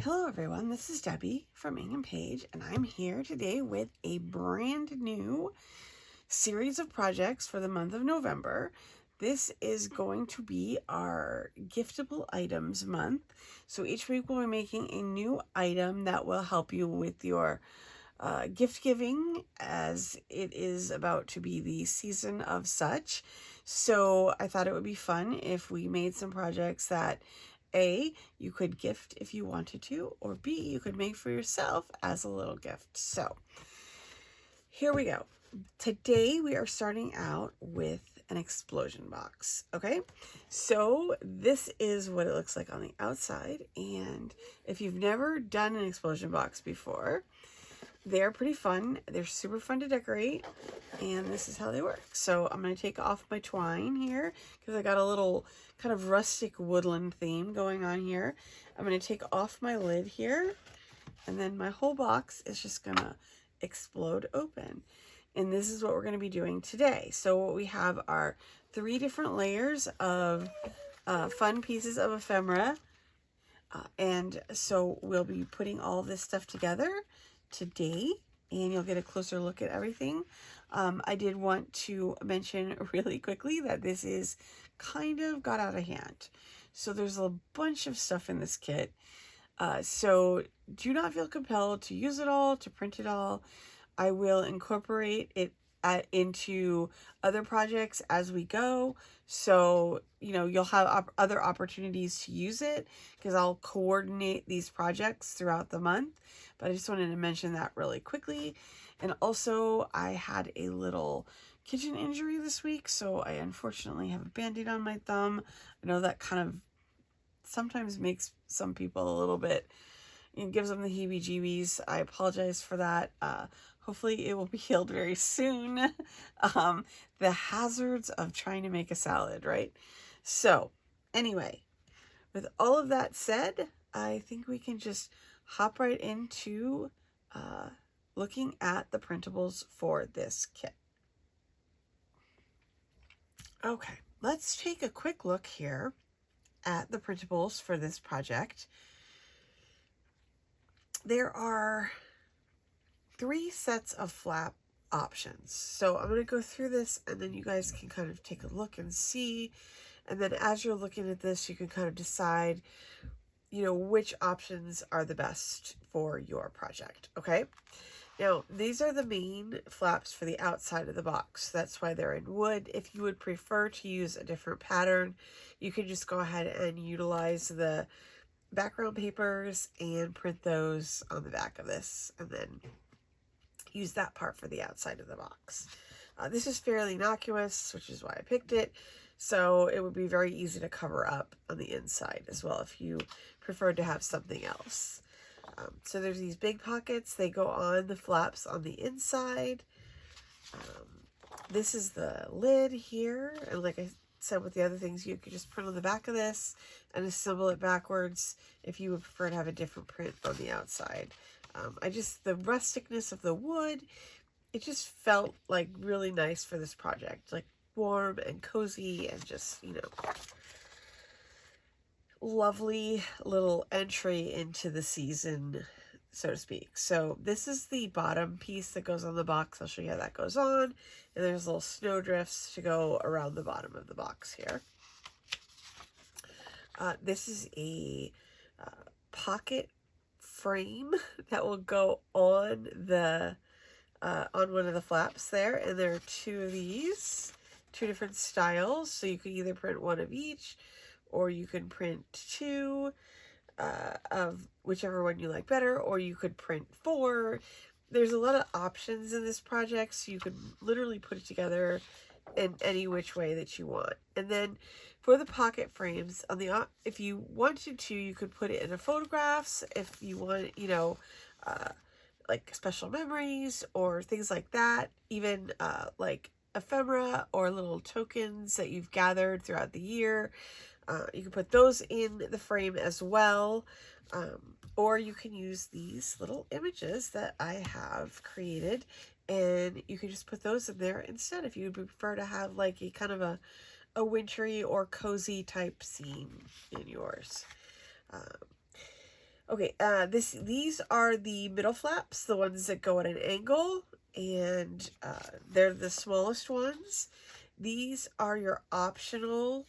Hello everyone, this is Debbie from Ink and Page, and I'm here today with a brand new series of projects for the month of November. This is going to be our giftable items month. So each week we'll be making a new item that will help you with your gift giving, as it is about to be the season of such. So I thought it would be fun if we made some projects that A, you could gift if you wanted to, or B, you could make for yourself as a little gift. So here we go. Today we are starting out with an explosion box. Okay, so this is what it looks like on the outside, and if you've never done an explosion box before, they're pretty fun. They're super fun to decorate, and this is how they work. So I'm going to take off my twine here because I got a little kind of rustic woodland theme going on here. I'm going to take off my lid here, and then my whole box is just going to explode open. And this is what we're going to be doing today. So what we have are 3 different layers of fun pieces of ephemera. And so we'll be putting all this stuff together today, and you'll get a closer look at everything. I did want to mention really quickly that this is kind of got out of hand. So there's a bunch of stuff in this kit. So do not feel compelled to use it all, to print it all. I will incorporate it into other projects as we go. So, you know, you'll have other opportunities to use it because I'll coordinate these projects throughout the month. But I just wanted to mention that really quickly. And also, I had a little kitchen injury this week, so I unfortunately have a Band-Aid on my thumb. I know that kind of sometimes makes some people a little bit, it gives them the heebie-jeebies. I apologize for that. Hopefully it will be healed very soon. The hazards of trying to make a salad, right? So anyway, with all of that said, I think we can just hop right into looking at the printables for this kit. Okay, let's take a quick look here at the printables for this project. There are 3 sets of flap options. So I'm going to go through this, and then you guys can kind of take a look and see. And then as you're looking at this, you can kind of decide, you know, which options are the best for your project. Okay. Now, these are the main flaps for the outside of the box. That's why they're in wood. If you would prefer to use a different pattern, you can just go ahead and utilize the background papers and print those on the back of this, and then use that part for the outside of the box. This is fairly innocuous, which is why I picked it. So it would be very easy to cover up on the inside as well if you preferred to have something else. So there's these big pockets. They go on the flaps on the inside. This is the lid here. And like I said with the other things, you could just print on the back of this and assemble it backwards if you would prefer to have a different print on the outside. The rusticness of the wood, it just felt like really nice for this project. Like warm and cozy and just, you know, lovely little entry into the season, so to speak. So this is the bottom piece that goes on the box. I'll show you how that goes on. And there's little snow drifts to go around the bottom of the box here. This is a pocket frame that will go on the on one of the flaps there, and there are 2 of these, 2 different styles. So you can either print 1 of each, or you can print 2 of whichever one you like better, or you could print 4. There's a lot of options in this project, so you can literally put it together in any which way that you want. And then for the pocket frames, on the if you wanted to, you could put it in a photographs. If you want, you know, like special memories or things like that, even like ephemera or little tokens that you've gathered throughout the year. You can put those in the frame as well, or you can use these little images that I have created, and you can just put those in there instead if you would prefer to have like a kind of a wintry or cozy type scene in yours. Okay, these are the middle flaps, the ones that go at an angle, and they're the smallest ones. These are your optional.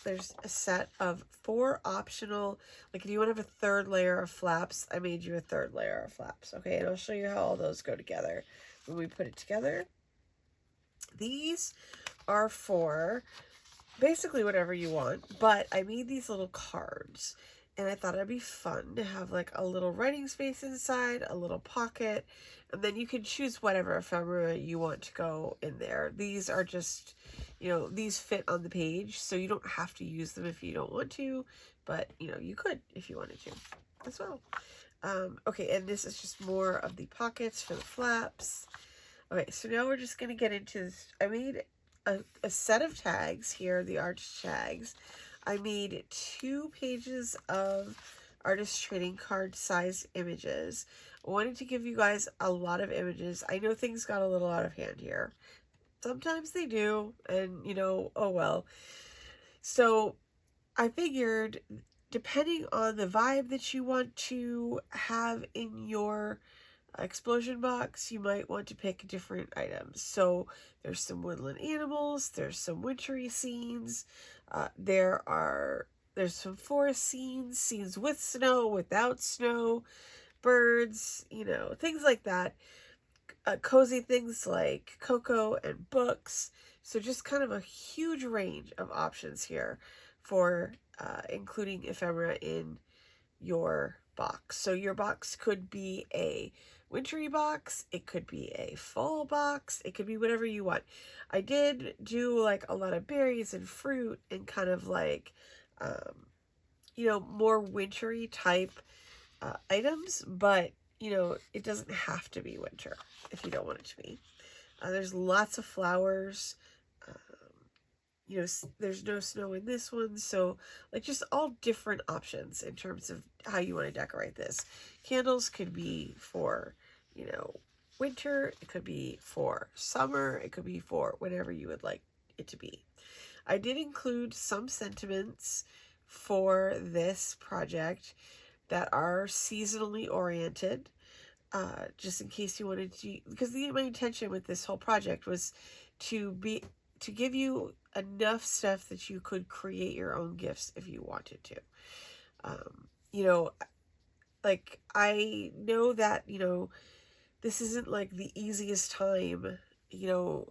There's a set of 4 optional, like if you want to have a third layer of flaps, I made you a third layer of flaps, okay? And I'll show you how all those go together when we put it together. These are for basically whatever you want, but I made these little cards, and I thought it'd be fun to have like a little writing space inside, a little pocket, and then you can choose whatever ephemera you want to go in there. These are just, you know, these fit on the page, so you don't have to use them if you don't want to, but, you know, you could if you wanted to as well. Okay, and this is just more of the pockets for the flaps. Okay, so now we're just going to get into this. I made a set of tags here, the artist tags. I made 2 pages of artist trading card size images. I wanted to give you guys a lot of images. I know things got a little out of hand here. Sometimes they do, and you know, oh well. So I figured, depending on the vibe that you want to have in your explosion box, you might want to pick different items. So there's some woodland animals, there's some wintry scenes, there's some forest scenes, scenes with snow, without snow, birds, you know, things like that. Cozy things like cocoa and books. So just kind of a huge range of options here for including ephemera in your box. So your box could be a wintry box, it could be a fall box, it could be whatever you want. I did do like a lot of berries and fruit and kind of like, you know, more wintry type items, but, you know, it doesn't have to be winter if you don't want it to be. There's lots of flowers. You know, there's no snow in this one, so like just all different options in terms of how you want to decorate this. Candles could be for, you know, winter, it could be for summer, it could be for whatever you would like it to be. I did include some sentiments for this project that are seasonally oriented, just in case you wanted to, because my intention with this whole project was to give you enough stuff that you could create your own gifts if you wanted to. You know, like, I know that, you know, this isn't like the easiest time, you know,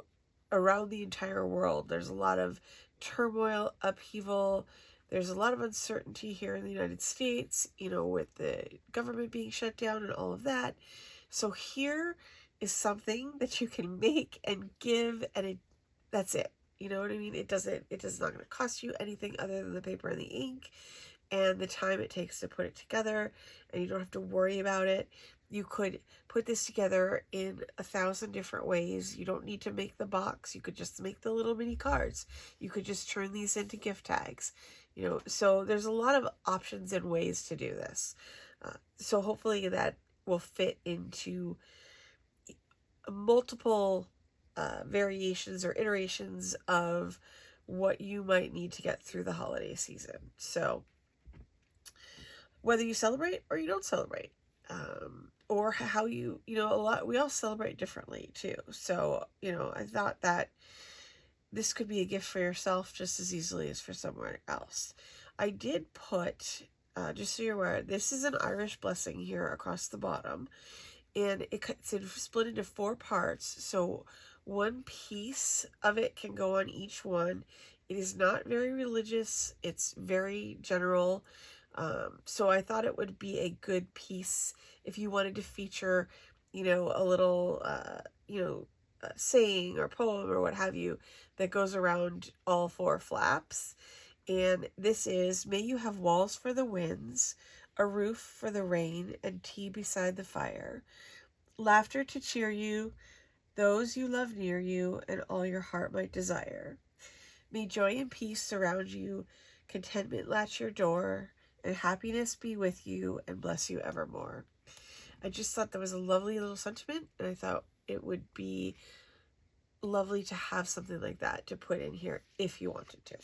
around the entire world. There's a lot of turmoil, upheaval. There's a lot of uncertainty here in the United States, you know, with the government being shut down and all of that. So here is something that you can make and give, and that's it. You know what I mean? It's not going to cost you anything other than the paper and the ink and the time it takes to put it together, and you don't have to worry about it. You could put this together in 1,000 different ways. You don't need to make the box. You could just make the little mini cards. You could just turn these into gift tags. You know, so there's a lot of options and ways to do this. So hopefully that will fit into multiple variations or iterations of what you might need to get through the holiday season. So whether you celebrate or you don't celebrate, or how you know, we all celebrate differently too. So, you know, I thought that this could be a gift for yourself just as easily as for someone else. I did put, just so you're aware, this is an Irish blessing here across the bottom, and it's split into 4 parts. So one piece of it can go on each one. It is not very religious. It's very general. So I thought it would be a good piece if you wanted to feature, you know, a little, you know, saying or poem or what have you that goes around all 4 flaps. And this is, may you have walls for the winds, a roof for the rain, and tea beside the fire. Laughter to cheer you, those you love near you, and all your heart might desire. May joy and peace surround you, contentment latch your door, and happiness be with you and bless you evermore. I just thought that was a lovely little sentiment, and I thought it would be lovely to have something like that to put in here if you wanted to.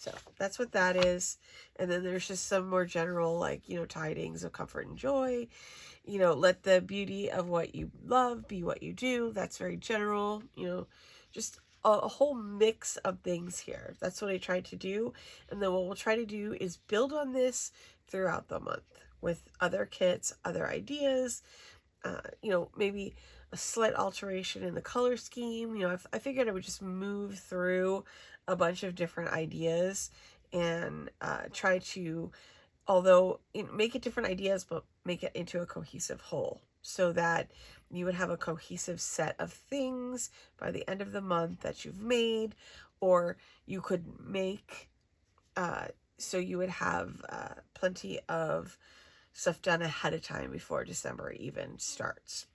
So that's what that is. And then there's just some more general, like, you know, tidings of comfort and joy. You know, let the beauty of what you love be what you do. That's very general, you know, just a whole mix of things here. That's what I tried to do. And then what we'll try to do is build on this throughout the month with other kits, other ideas, you know, maybe a slight alteration in the color scheme. You know, I figured I would just move through a bunch of different ideas and try to, although make it different ideas, but make it into a cohesive whole so that you would have a cohesive set of things by the end of the month that you've made, or you could make, so you would have plenty of stuff done ahead of time before December even starts.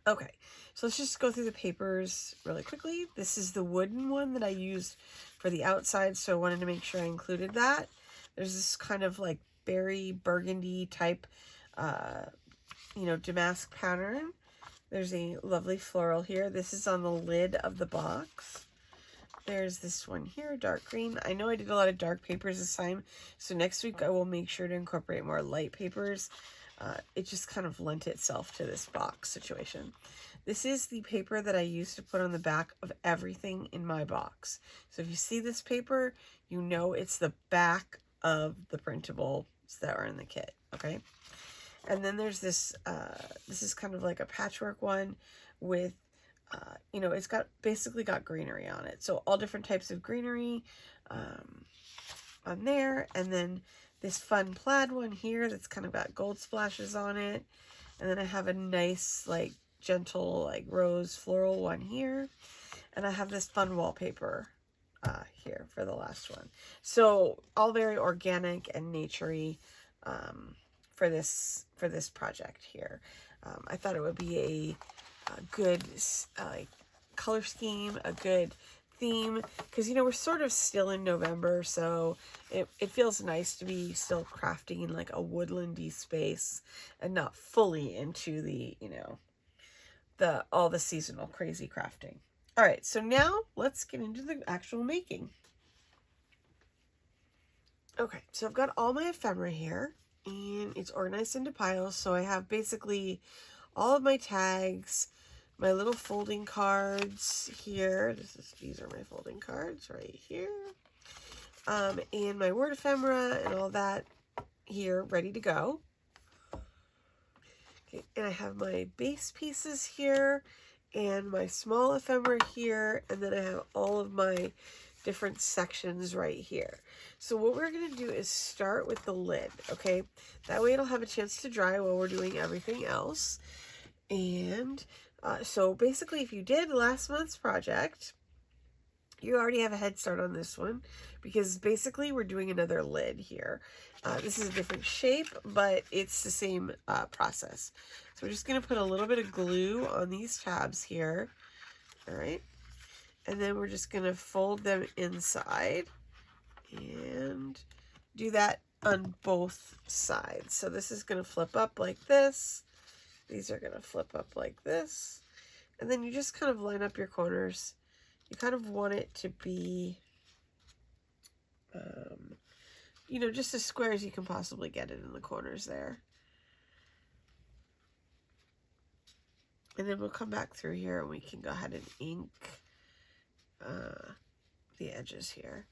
Okay, so let's just go through the papers really quickly. This is the wooden one that I used for the outside, so I wanted to make sure I included that. There's this kind of like berry burgundy type, you know, damask pattern. There's a lovely floral here. This is on the lid of the box. There's this one here, dark green. I know I did a lot of dark papers this time, so next week I will make sure to incorporate more light papers. It just kind of lent itself to this box situation. This is the paper that I used to put on the back of everything in my box. So if you see this paper, you know it's the back of the printables that are in the kit, okay? And then there's this, this is kind of like a patchwork one with, you know, it's basically got greenery on it. So all different types of greenery on there. And then this fun plaid one here that's kind of got gold splashes on it. And then I have a nice, like, gentle, like, rose floral one here. And I have this fun wallpaper here for the last one. So all very organic and naturey for this project here. I thought it would be a good color scheme, a good theme, because, you know, we're sort of still in November, so it feels nice to be still crafting in like a woodlandy space and not fully into the, you know, all the seasonal crazy crafting. All right, so now let's get into the actual making. Okay, so I've got all my ephemera here, and it's organized into piles. So I have basically all of my tags, my little folding cards here. These are my folding cards right here. And my word ephemera and all that here ready to go. Okay, and I have my base pieces here and my small ephemera here, and then I have all of my different sections right here. So what we're going to do is start with the lid, okay? That way it'll have a chance to dry while we're doing everything else. And so basically, if you did last month's project, you already have a head start on this one, because basically we're doing another lid here. This is a different shape, but it's the same process. So we're just going to put a little bit of glue on these tabs here. All right. And then we're just going to fold them inside and do that on both sides. So this is going to flip up like this. These are going to flip up like this. And then you just kind of line up your corners. You kind of want it to be, you know, just as square as you can possibly get it in the corners there. And then we'll come back through here and we can go ahead and ink the edges here.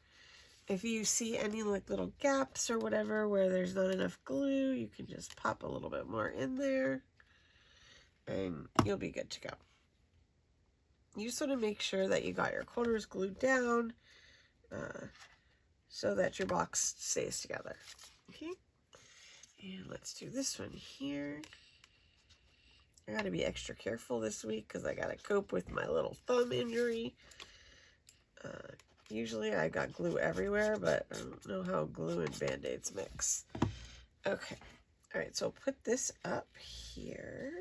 If you see any like little gaps or whatever where there's not enough glue, you can just pop a little bit more in there and you'll be good to go. You just want to make sure that you got your corners glued down so that your box stays together. Okay, and let's do this one here. I got to be extra careful this week because I got to cope with my little thumb injury. Usually I got glue everywhere, but I don't know how glue and Band-Aids mix. Okay, all right, so I'll put this up here.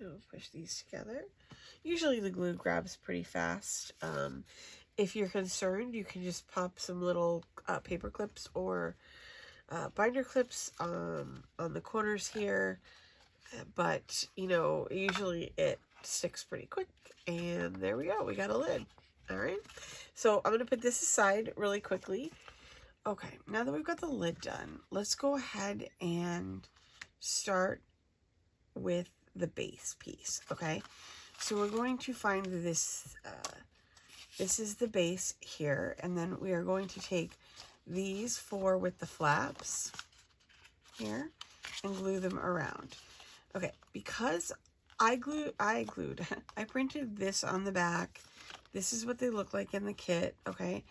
I'll push these together. Usually the glue grabs pretty fast. If you're concerned, you can just pop some little paper clips or binder clips on the corners here. But, you know, usually it sticks pretty quick. And there we go. We got a lid. All right. So I'm going to put this aside really quickly. Okay. Now that we've got the lid done, let's go ahead and start with the base piece. Okay. So we're going to find this, this is the base here. And then we are going to take these 4 with the flaps here and glue them around. Okay. Because I printed this on the back. This is what they look like in the kit, okay?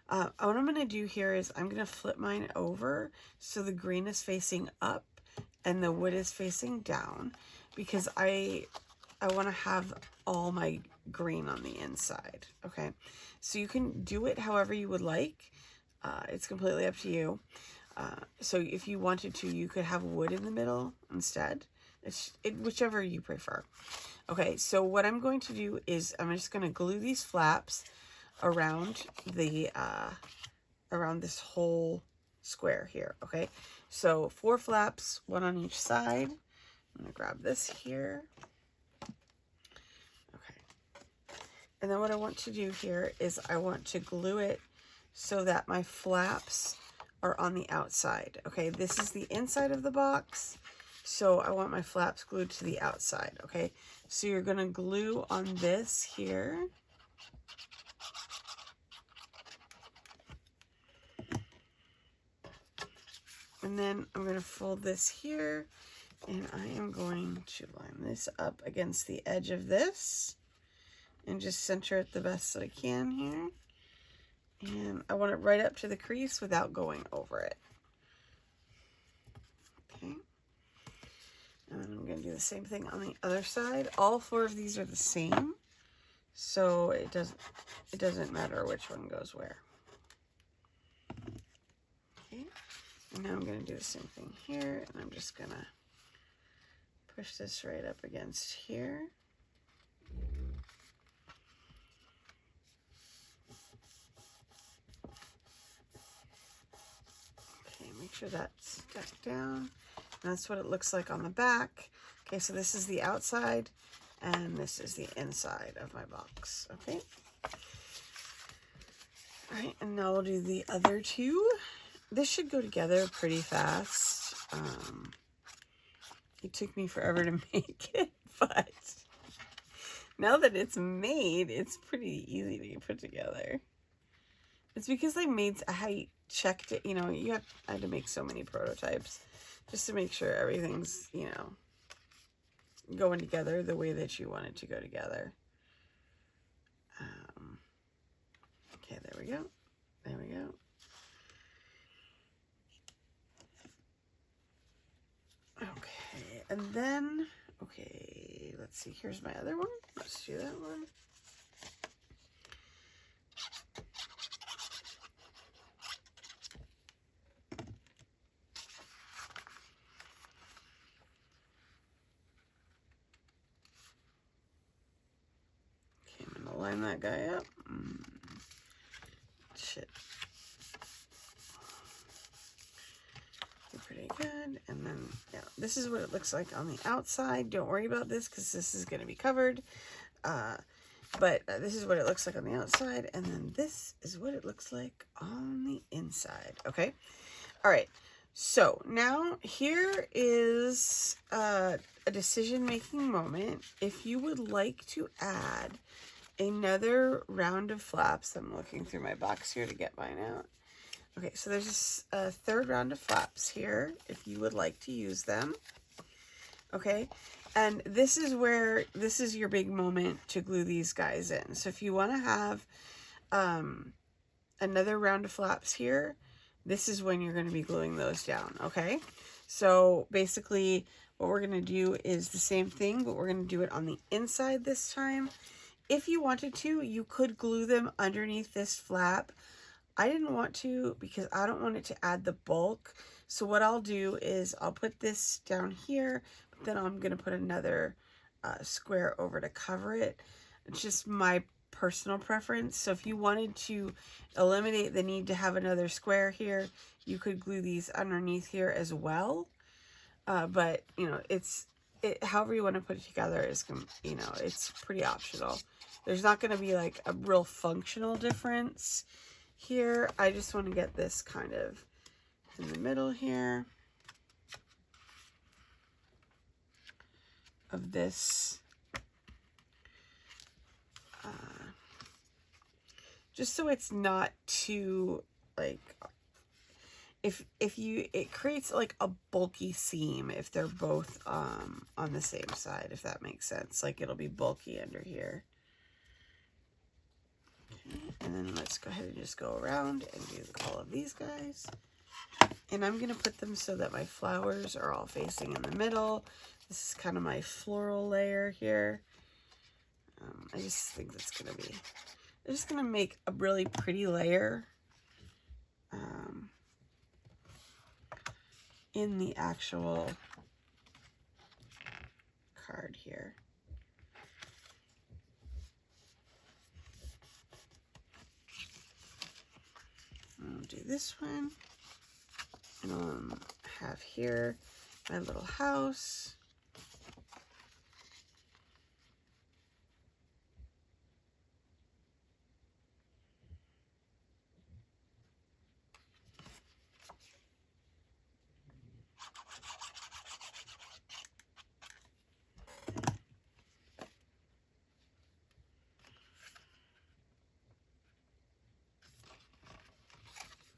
What I'm going to do here is I'm going to flip mine over so the green is facing up and the wood is facing down, because I want to have all my green on the inside, okay? So you can do it however you would like. It's completely up to you. So if you wanted to, you could have wood in the middle instead. Whichever you prefer. Okay, so what I'm going to do is I'm just going to glue these flaps around the around this whole square here. Okay, so 4 flaps, 1 on each side. I'm going to grab this here. Okay, and then what I want to do here is I want to glue it so that my flaps are on the outside. Okay, this is the inside of the box. So I want my flaps glued to the outside, okay? So you're going to glue on this here. And then I'm going to fold this here, and I am going to line this up against the edge of this and just center it the best that I can here. And I want it right up to the crease without going over it. Okay. And then I'm going to do the same thing on the other side. All 4 of these are the same, so it doesn't matter which one goes where. Okay, and now I'm going to do the same thing here, and I'm just going to push this right up against here. Okay, make sure that's stuck down. And that's what it looks like on the back. Okay, so this is the outside, and this is the inside of my box. Okay. All right, and now we'll do the other 2. This should go together pretty fast. It took me forever to make it, but now that it's made, it's pretty easy to put together. It's because I checked it, you know, I had to make so many prototypes just to make sure everything's, you know, going together the way that you want it to go together. Okay, there we go. There we go. Okay, and then, okay, let's see. Here's my other one. Let's do that one. Line that guy up. Shit. Pretty good. And then, yeah, this is what it looks like on the outside. Don't worry about this because this is going to be covered. But this is what it looks like on the outside. And then this is what it looks like on the inside. Okay. All right. So now here is a decision-making moment. If you would like to add another round of flaps. I'm looking through my box here to get mine out. Okay, so there's a 3rd round of flaps here if you would like to use them. Okay, and this is your big moment to glue these guys in. So if you want to have another round of flaps here, this is when you're going to be gluing those down. Okay, so basically what we're going to do is the same thing, but we're going to do it on the inside this time. If you wanted to, you could glue them underneath this flap. I didn't want to because I don't want it to add the bulk. So what I'll do is I'll put this down here, but then I'm going to put another square over to cover it. It's just my personal preference. So if you wanted to eliminate the need to have another square here, you could glue these underneath here as well. But, you know, it's however you want to put it together is, you know, it's pretty optional. There's not going to be like a real functional difference here. I just want to get this kind of in the middle here of this. Just so it's not too, like, it creates like a bulky seam if they're both on the same side, if that makes sense. Like, it'll be bulky under here. Okay, and then let's go ahead and just go around and do all of these guys. And I'm gonna put them so that my flowers are all facing in the middle. This is kind of my floral layer here. I just think that's gonna be, I'm just gonna make a really pretty layer in the actual card here. I'll do this one, and I'll have here my little house.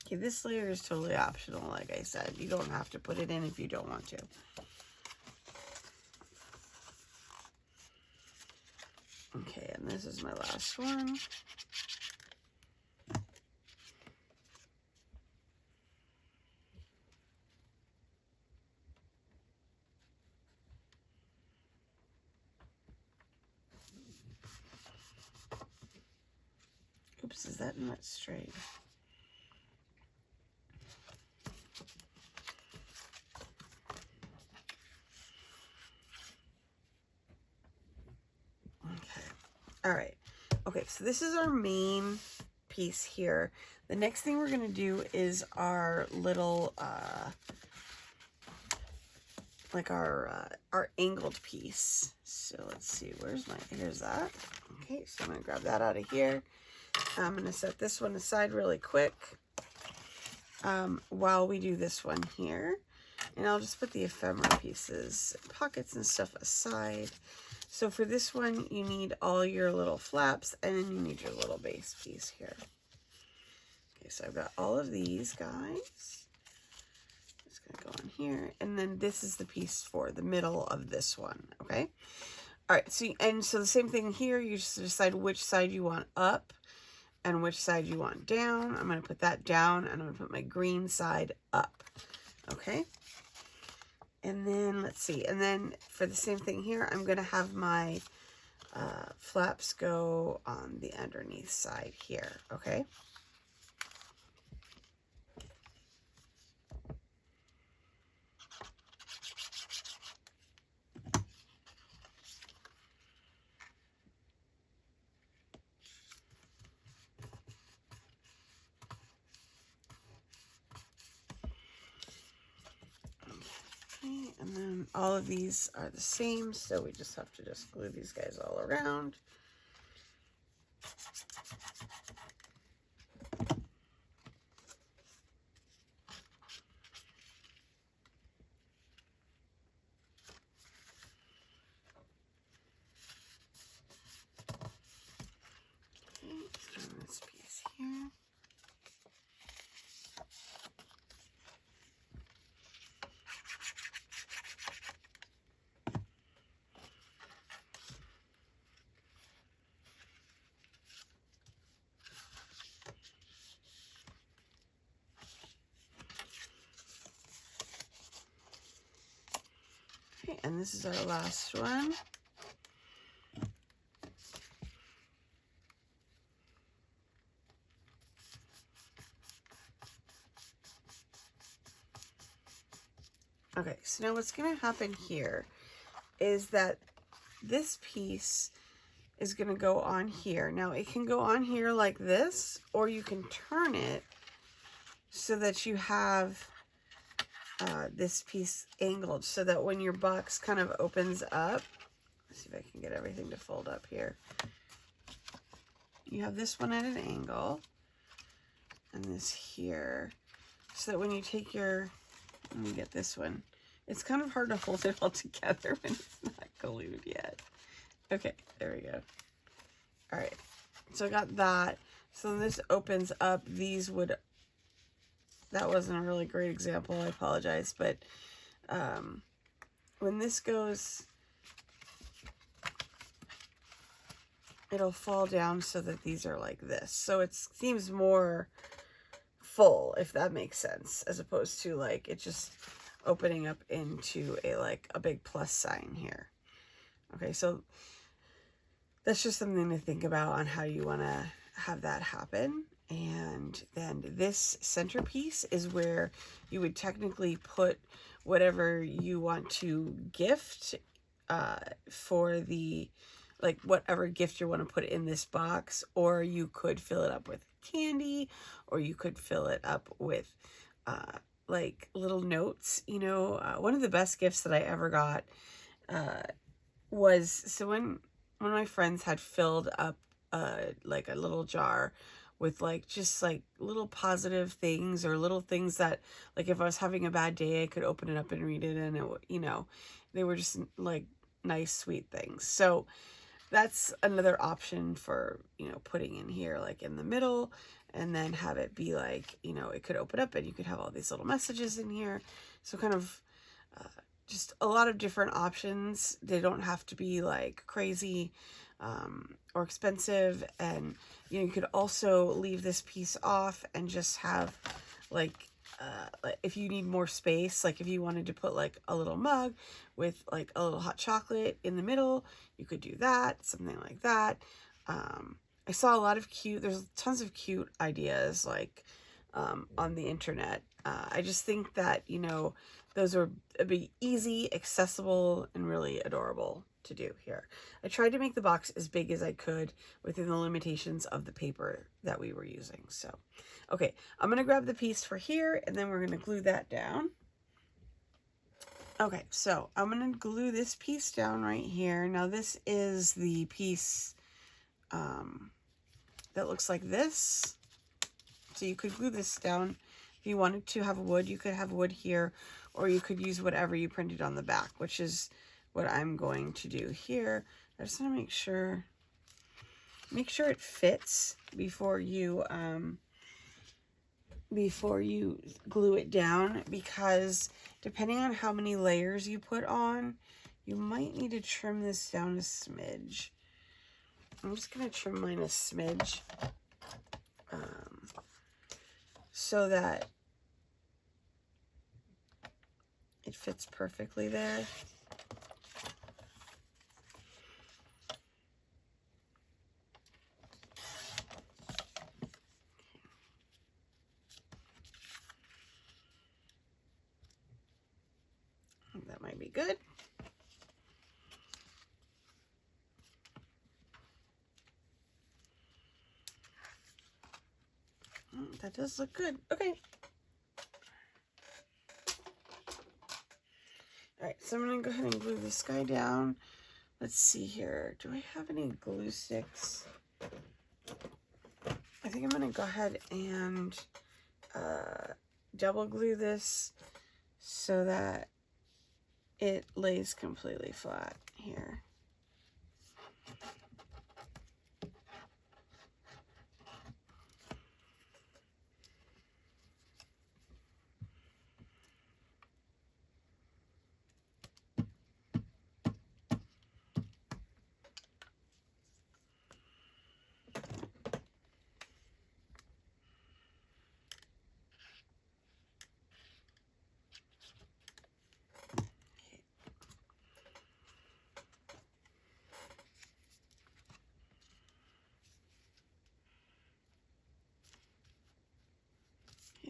Okay, this layer is totally optional, like I said. You don't have to put it in if you don't want to. Okay, and this is my last one. Oops, is that not straight? All right. Okay, so this is our main piece here. The next thing we're going to do is our little, like our angled piece. So let's see, here's that. Okay, so I'm going to grab that out of here. I'm going to set this one aside really quick while we do this one here. And I'll just put the ephemera pieces, pockets and stuff aside. So for this one, you need all your little flaps, and then you need your little base piece here. Okay, so I've got all of these guys. Just gonna go on here, and then this is the piece for the middle of this one, okay? All right, so the same thing here, you just decide which side you want up and which side you want down. I'm gonna put that down, and I'm gonna put my green side up, okay? And then, let's see, and then for the same thing here, I'm going to have my flaps go on the underneath side here, okay? And then all of these are the same, so we just have to just glue these guys all around. Okay, and this piece here. Okay, and this is our last one. Okay, so now what's going to happen here is that this piece is going to go on here. Now, it can go on here like this, or you can turn it so that you have this piece angled so that when your box kind of opens up, let's see if I can get everything to fold up here. You have this one at an angle and this here, so that when you take your, let me get this one. It's kind of hard to hold it all together when it's not glued yet. Okay, there we go. All right, so I got that. So then this opens up. These would, that wasn't a really great example, I apologize, but when this goes, it'll fall down so that these are like this. So it seems more full, if that makes sense, as opposed to like it just opening up into a like a big plus sign here. Okay, so that's just something to think about on how you want to have that happen. And then this centerpiece is where you would technically put whatever you want to gift for the, like whatever gift you want to put in this box, or you could fill it up with candy, or you could fill it up with like little notes. You know, one of the best gifts that I ever got was, so when my friends had filled up like a little jar with like just like little positive things, or little things that like if I was having a bad day I could open it up and read it, and it, you know, they were just like nice sweet things. So that's another option for, you know, putting in here like in the middle, and then have it be like, you know, it could open up and you could have all these little messages in here. So kind of just a lot of different options. They don't have to be like crazy or expensive. And you know, you could also leave this piece off and just have like if you need more space, like if you wanted to put like a little mug with like a little hot chocolate in the middle, you could do that, something like that. I saw a lot of there's tons of cute ideas like on the internet. I just think that, you know, those would be easy, accessible, and really adorable to do here. I tried to make the box as big as I could within the limitations of the paper that we were using. So, okay, I'm going to grab the piece for here, and then we're going to glue that down. Okay, so I'm going to glue this piece down right here. Now this is the piece that looks like this. So you could glue this down. If you wanted to have wood, you could have wood here, or you could use whatever you printed on the back, which is what I'm going to do here. I just want to make sure it fits before you glue it down, because depending on how many layers you put on, you might need to trim this down a smidge. I'm just going to trim mine a smidge so that it fits perfectly there. That might be good. That does look good. Okay. All right, so I'm going to go ahead and glue this guy down. Let's see here. Do I have any glue sticks? I think I'm going to go ahead and double glue this so that it lays completely flat here.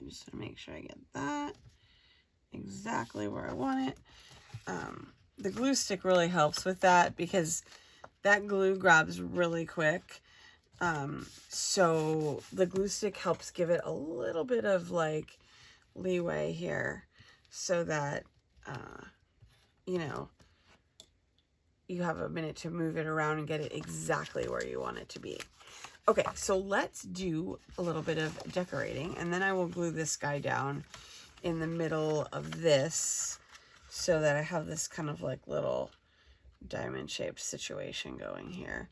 Just to make sure I get that exactly where I want it. The glue stick really helps with that because that glue grabs really quick. So the glue stick helps give it a little bit of like leeway here so that, you know, you have a minute to move it around and get it exactly where you want it to be. Okay, so let's do a little bit of decorating, and then I will glue this guy down in the middle of this so that I have this kind of like little diamond shaped situation going here.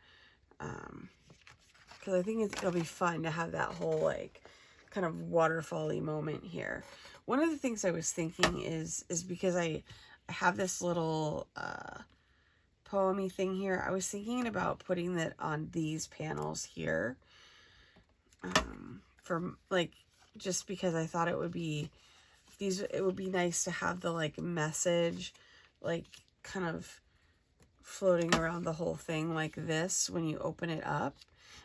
Because I think it'll be fun to have that whole like kind of waterfall-y moment here. One of the things I was thinking is because I have this little poem-y thing here, I was thinking about putting that on these panels here, for like, just because I thought it would be it would be nice to have the like message like kind of floating around the whole thing like this when you open it up.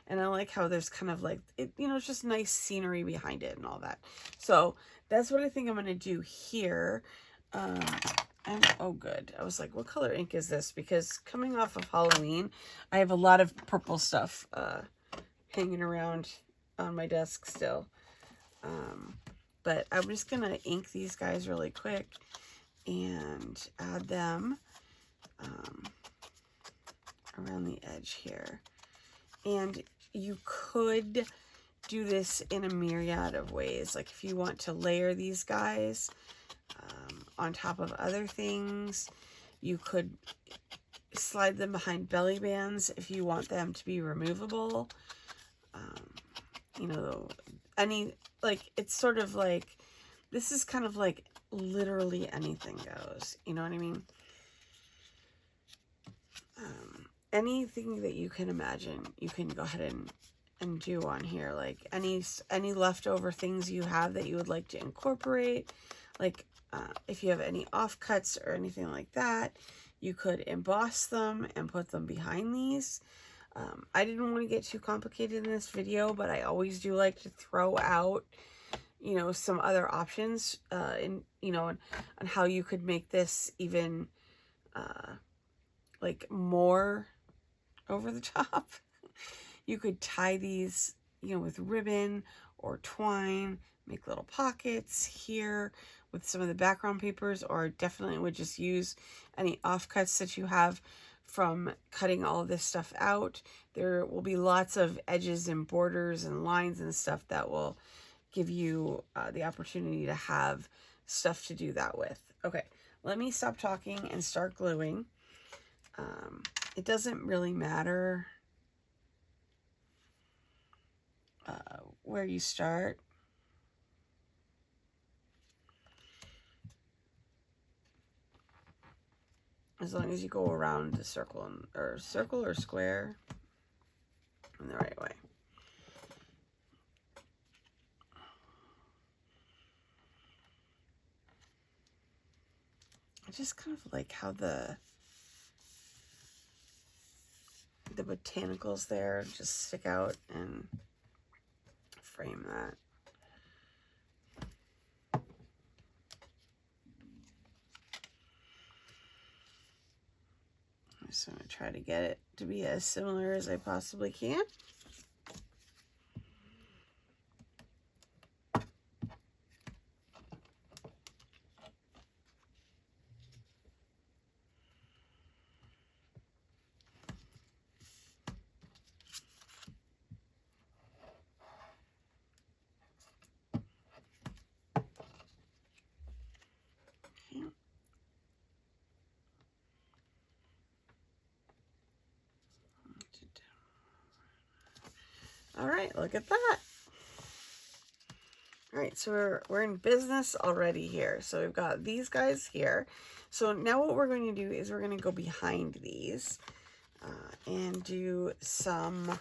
And I like how there's kind of like, it, you know, it's just nice scenery behind it and all that. So that's what I think I'm going to do here. And oh good, I was like, what color ink is this? Because coming off of Halloween, I have a lot of purple stuff hanging around on my desk still. But I'm just going to ink these guys really quick and add them around the edge here. And you could do this in a myriad of ways. Like if you want to layer these guys on top of other things, you could slide them behind belly bands if you want them to be removable. You know, like, it's sort of like, this is kind of like literally anything goes. You know what I mean? Anything that you can imagine, you can go ahead and do on here. Like any leftover things you have that you would like to incorporate. Like if you have any offcuts or anything like that, you could emboss them and put them behind these. I didn't want to get too complicated in this video, but I always do like to throw out, you know, some other options you know, on how you could make this even like more over the top. You could tie these, you know, with ribbon or twine, make little pockets here with some of the background papers, or definitely would just use any offcuts that you have from cutting all of this stuff out. There will be lots of edges and borders and lines and stuff that will give you the opportunity to have stuff to do that with. Okay, let me stop talking and start gluing. It doesn't really matter where you start. As long as you go around the circle, or square in the right way. I just kind of like how the botanicals there just stick out and frame that. I'm just going to try to get it to be as similar as I possibly can. All right, look at that. All right, so we're in business already here. So we've got these guys here. So now what we're going to do is we're going to go behind these and do some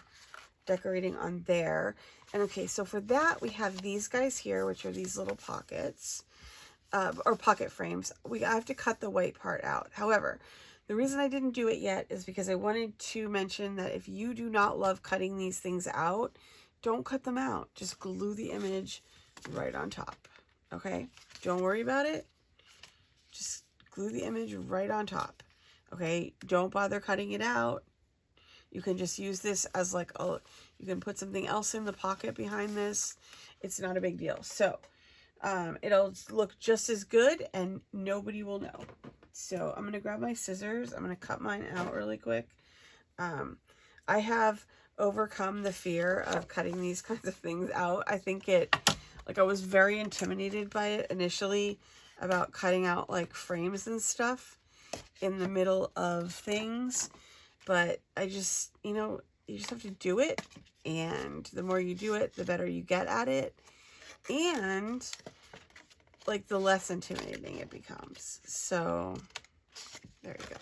decorating on there. And okay, so for that we have these guys here, which are these little pockets or pocket frames. I have to cut the white part out. However, the reason I didn't do it yet is because I wanted to mention that if you do not love cutting these things out, don't cut them out. Just glue the image right on top, okay? Don't worry about it. Just glue the image right on top, okay? Don't bother cutting it out. You can just use this as like you can put something else in the pocket behind this. It's not a big deal. So It'll look just as good and nobody will know. So I'm going to grab my scissors. I'm going to cut mine out really quick. I have overcome the fear of cutting these kinds of things out. I think I was very intimidated by it initially about cutting out like frames and stuff in the middle of things. But I just, you just have to do it. And the more you do it, the better you get at it. And like the less intimidating it becomes. So there you go.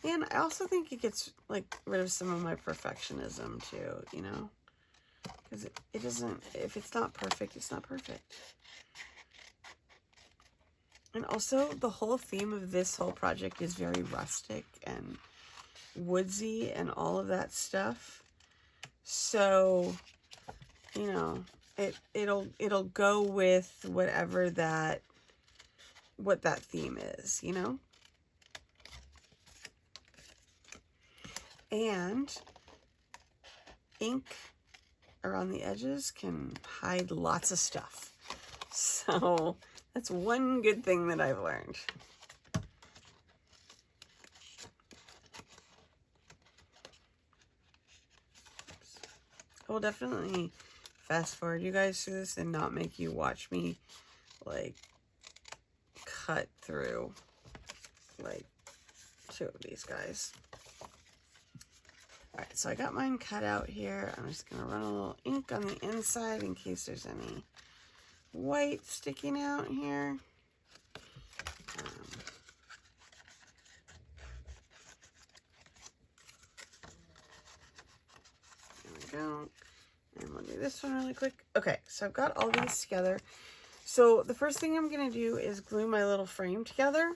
And I also think it gets like rid of some of my perfectionism too, because it doesn't, if it's not perfect, it's not perfect. And also the whole theme of this whole project is very rustic and woodsy and all of that stuff. So, it'll go with whatever what that theme is, And ink around the edges can hide lots of stuff. So that's one good thing that I've learned. I will definitely fast forward you guys through this and not make you watch me like cut through like 2 of these guys. All right, so I got mine cut out here. I'm just gonna run a little ink on the inside in case there's any white sticking out here. There we go. And we'll do this one really quick. Okay, so I've got all these together. So the first thing I'm going to do is glue my little frame together.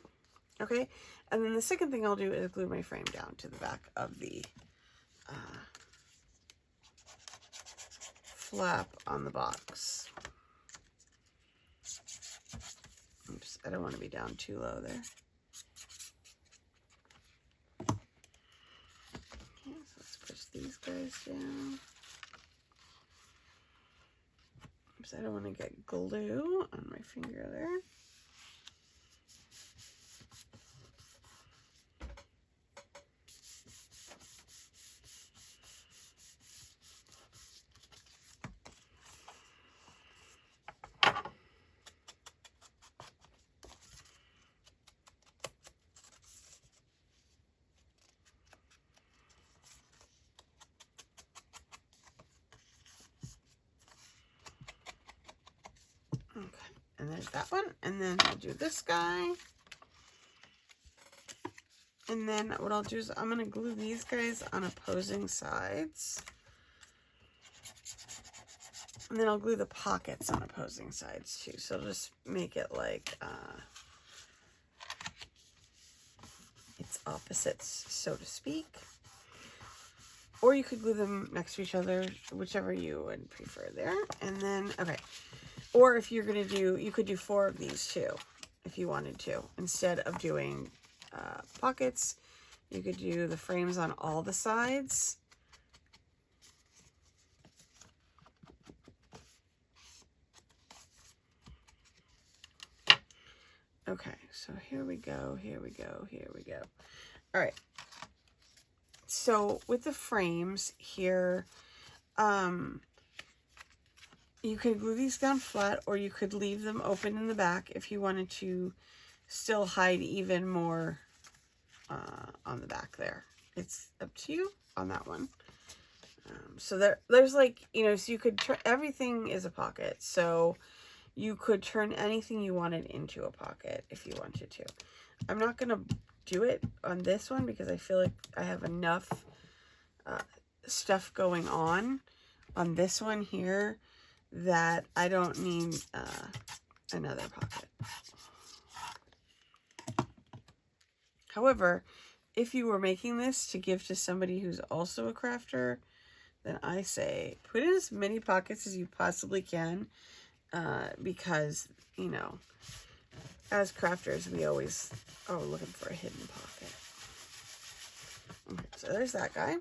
Okay, and then the second thing I'll do is glue my frame down to the back of the flap on the box. Oops, I don't want to be down too low there. Okay, so let's push these guys down. Oops, I don't want to get glue on my finger there. And there's that one. And then I'll do this guy. And then what I'll do is I'm going to glue these guys on opposing sides. And then I'll glue the pockets on opposing sides too. So I'll just make it like it's opposites, so to speak. Or you could glue them next to each other, whichever you would prefer there. And then, okay. Or if you're going to do, you could do 4 of these too, if you wanted to. Instead of doing pockets, you could do the frames on all the sides. Okay, so here we go, here we go, here we go. All right. So with the frames here, you could glue these down flat, or you could leave them open in the back if you wanted to still hide even more on the back there. It's up to you on that one. So there's like, so you could, everything is a pocket. So you could turn anything you wanted into a pocket if you wanted to. I'm not going to do it on this one because I feel like I have enough stuff going on this one here that I don't need another pocket. However, if you were making this to give to somebody who's also a crafter, then I say put in as many pockets as you possibly can, because, as crafters, we always are looking for a hidden pocket. Okay, so there's that guy.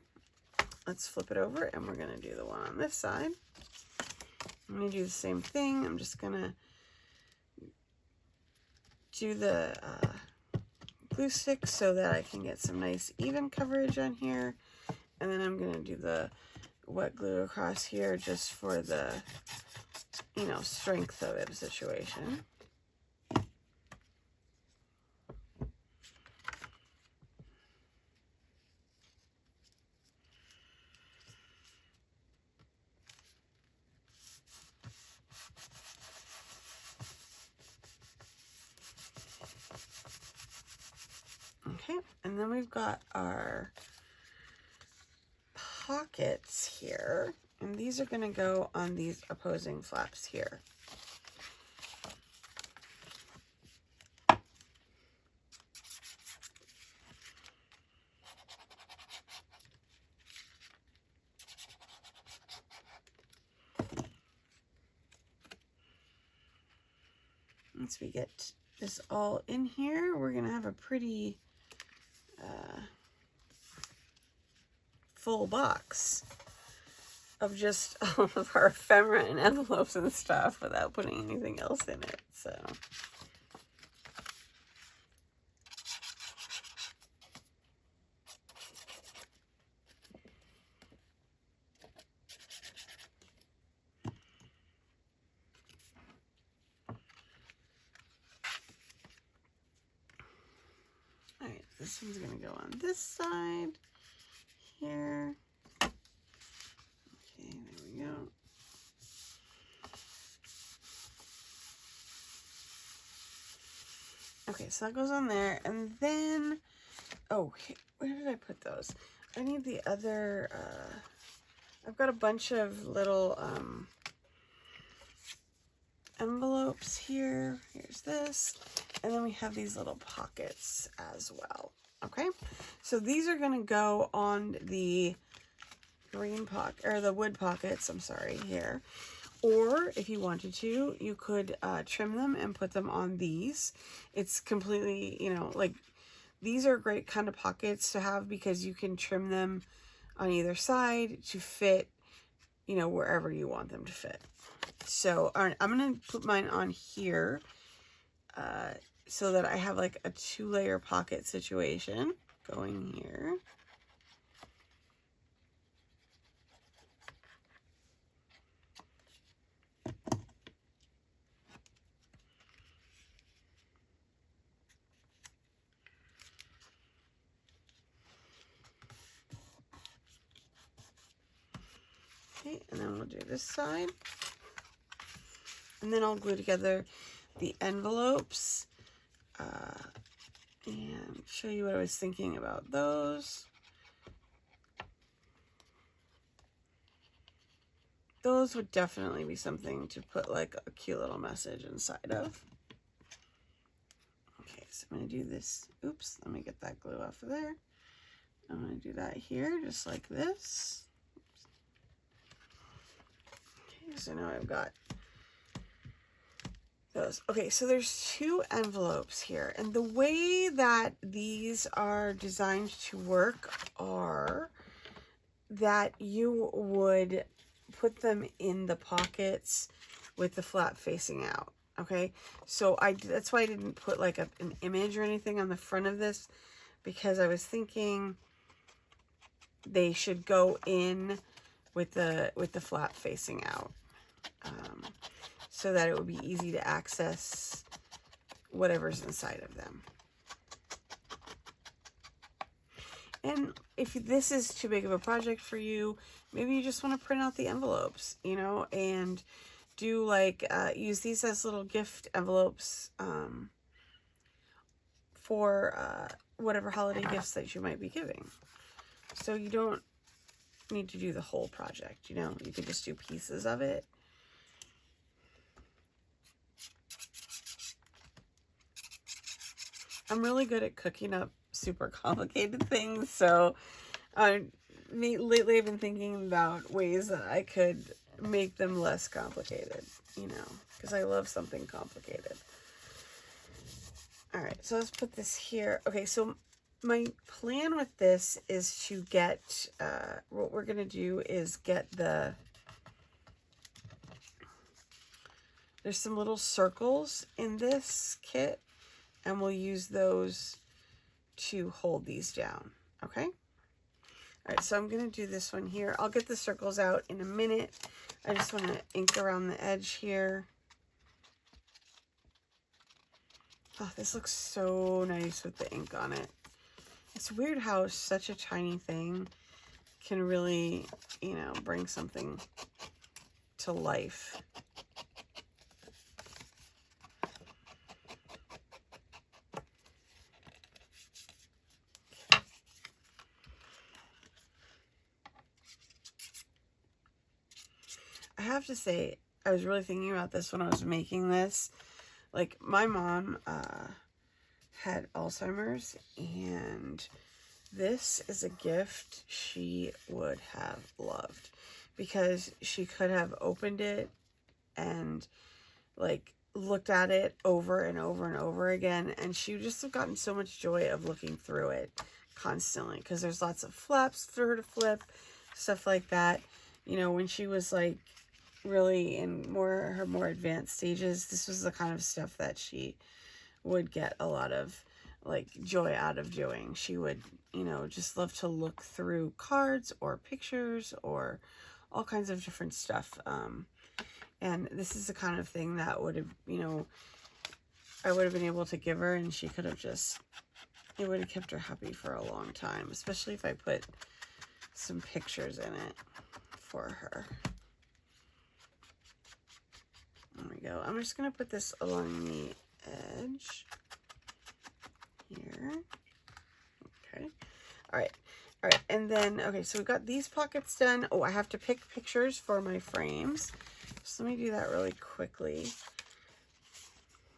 Let's flip it over, and we're going to do the one on this side. I'm going to do the same thing. I'm just going to do the glue stick so that I can get some nice even coverage on here. And then I'm going to do the wet glue across here just for the, you know, strength of it situation. Okay, and then we've got our pockets here, and these are going to go on these opposing flaps here. Once we get this all in here, we're going to have a pretty full box of just all of our ephemera and envelopes and stuff without putting anything else in it. So all right, this one's going to go on this side here. Okay, there we go. Okay, so that goes on there, and then, oh, where did I put those? I need the other, I've got a bunch of little envelopes here. Here's this, and then we have these little pockets as well. Okay, so these are going to go on the green pocket, or the wood pockets, I'm sorry, here. Or if you wanted to, you could trim them and put them on these. It's completely, you know, like, these are great kind of pockets to have because you can trim them on either side to fit, you know, wherever you want them to fit. So I'm going to put mine on here so that I have like a 2-layer pocket situation going here. Okay, and then we'll do this side. And then I'll glue together the envelopes and show you what I was thinking about those. Those would definitely be something to put like a cute little message inside of. Okay, so I'm going to do this. Oops, let me get that glue off of there. I'm going to do that here, just like this. Okay, so now I've got those. Okay, so there's 2 envelopes here, and the way that these are designed to work are that you would put them in the pockets with the flap facing out. Okay, so that's why I didn't put like an image or anything on the front of this, because I was thinking they should go in with the flap facing out, so that it would be easy to access whatever's inside of them. And if this is too big of a project for you, maybe you just want to print out the envelopes, you know, and do like, use these as little gift envelopes for whatever holiday gifts that you might be giving. So you don't need to do the whole project, you know, you could just do pieces of it. I'm really good at cooking up super complicated things, so lately I've been thinking about ways that I could make them less complicated, you know, because I love something complicated. All right, so let's put this here. Okay, so my plan with this is to get, what we're going to do is get the There's some little circles in this kit, and we'll use those to hold these down, okay? All right, so I'm going to do this one here. I'll get the circles out in a minute. I just want to ink around the edge here. Oh, this looks so nice with the ink on it. It's weird how such a tiny thing can really, you know, bring something to life. I have to say, I was really thinking about this when I was making this. Like, my mom had Alzheimer's, and this is a gift she would have loved, because she could have opened it and, like, looked at it over and over and over again, and she would just have gotten so much joy of looking through it constantly, because there's lots of flaps for her to flip, stuff like that. You know, when she was, like, really in her more advanced stages, this was the kind of stuff that she would get a lot of, like, joy out of doing. She would, you know, just love to look through cards or pictures or all kinds of different stuff. And this is the kind of thing that would have, you know, I would have been able to give her, and she could have just, it would have kept her happy for a long time, especially if I put some pictures in it for her. There we go. I'm just going to put this along the edge here. Okay. All right. All right. And then, okay, so we've got these pockets done. Oh, I have to pick pictures for my frames. So let me do that really quickly.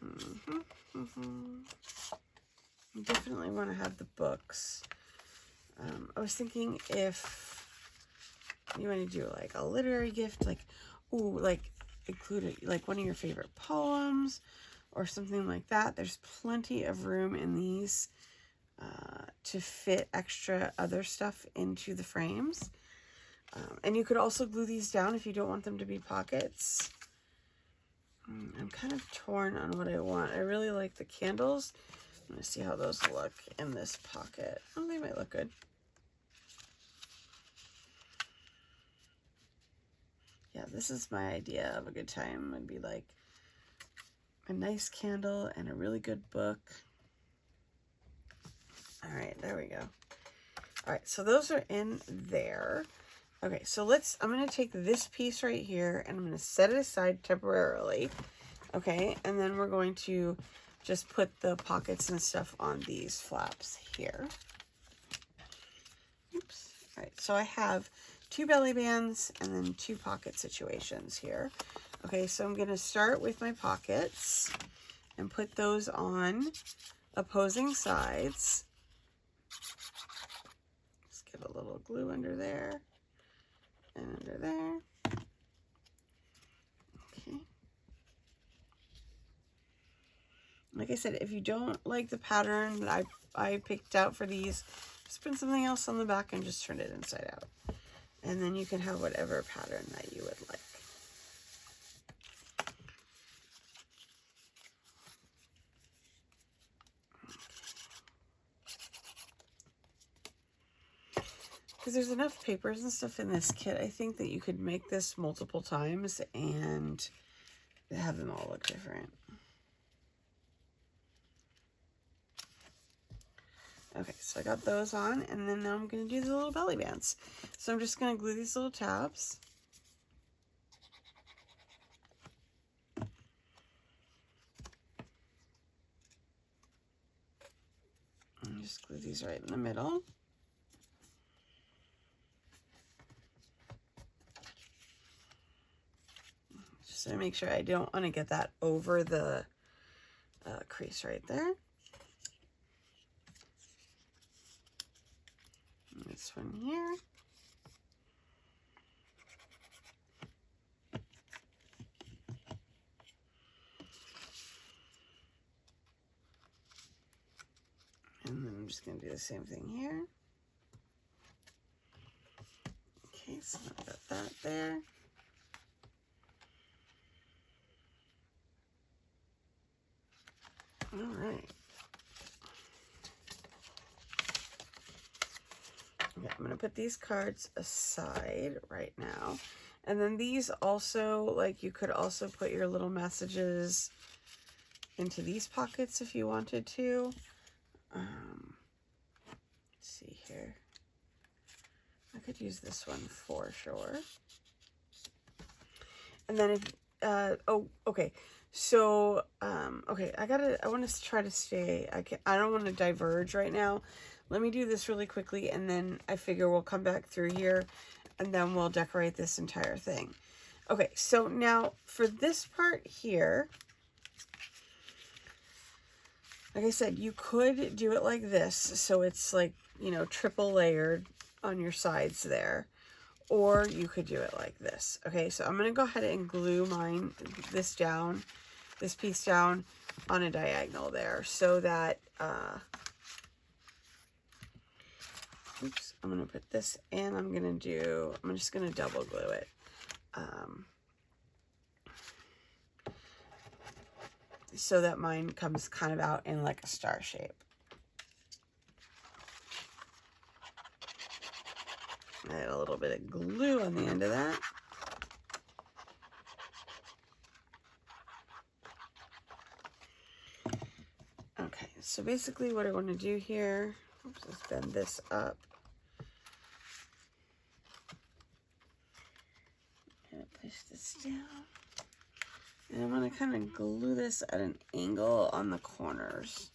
I definitely want to have the books. I was thinking if you want to do like a literary gift, like, ooh, like, include it, like one of your favorite poems or something like that. There's plenty of room in these to fit extra other stuff into the frames. And you could also glue these down if you don't want them to be pockets. I'm kind of torn on what I want. I really like the candles. I'm going to see how those look in this pocket. Oh, they might look good. Yeah, this is my idea of a good time. Would be like a nice candle and a really good book. All right, there we go. All right, so those are in there. Okay, so I'm going to take this piece right here and I'm going to set it aside temporarily. Okay, and then we're going to just put the pockets and stuff on these flaps here. Oops. All right, so I have 2 belly bands and then 2 pocket situations here. Okay, so I'm going to start with my pockets and put those on opposing sides. Just give a little glue under there and under there. Okay. Like I said, if you don't like the pattern that I picked out for these, just print something else on the back and just turn it inside out. And then you can have whatever pattern that you would like. Because there's enough papers and stuff in this kit, I think that you could make this multiple times and have them all look different. Okay, so I got those on, and then now I'm going to do the little belly bands. So I'm just going to glue these little tabs. And just glue these right in the middle. Just to make sure I don't want to get that over the crease right there. This one here. And then I'm just going to do the same thing here. Okay, so I've got that there. All right. Okay, I'm going to put these cards aside right now. And then these also, like, you could also put your little messages into these pockets if you wanted to. Let's see here. I could use this one for sure. And then if, oh, okay. So, okay, I want to try to stay, I don't want to diverge right now. Let me do this really quickly, and then I figure we'll come back through here, and then we'll decorate this entire thing. Okay, so now for this part here, like I said, you could do it like this, so it's like, you know, triple layered on your sides there, or you could do it like this. Okay, so I'm going to go ahead and glue this piece down on a diagonal there, so that, oops, I'm going to put this in. I'm just going to double glue it. So that mine comes kind of out in like a star shape. Add a little bit of glue on the end of that. Okay, so basically what I want to do here, oops, let's bend this up. I'm going to push this down. And I'm going to kind of glue this at an angle on the corners.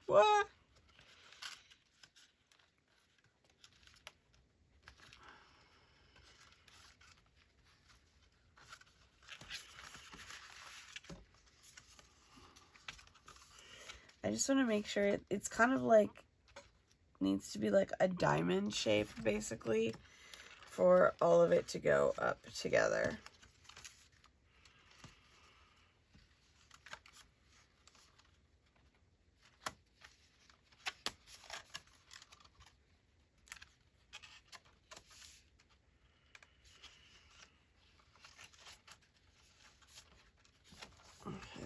What? I just want to make sure it's kind of like, needs to be like a diamond shape basically for all of it to go up together.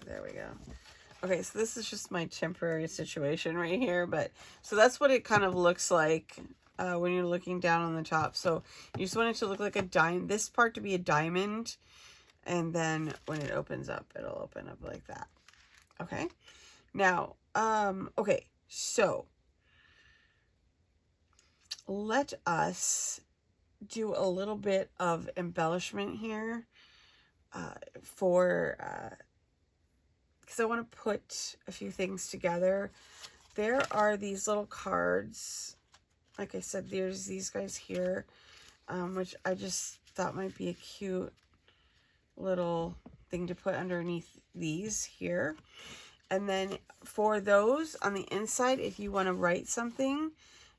There we go. Okay, so this is just my temporary situation right here, but so that's what it kind of looks like when you're looking down on the top. So you just want it to look like a diamond, this part to be a diamond, and then when it opens up, it'll open up like that. Okay, now, okay, so let us do a little bit of embellishment here because I want to put a few things together. There are these little cards. Like I said, there's these guys here, which I just thought might be a cute little thing to put underneath these here. And then for those on the inside, if you want to write something,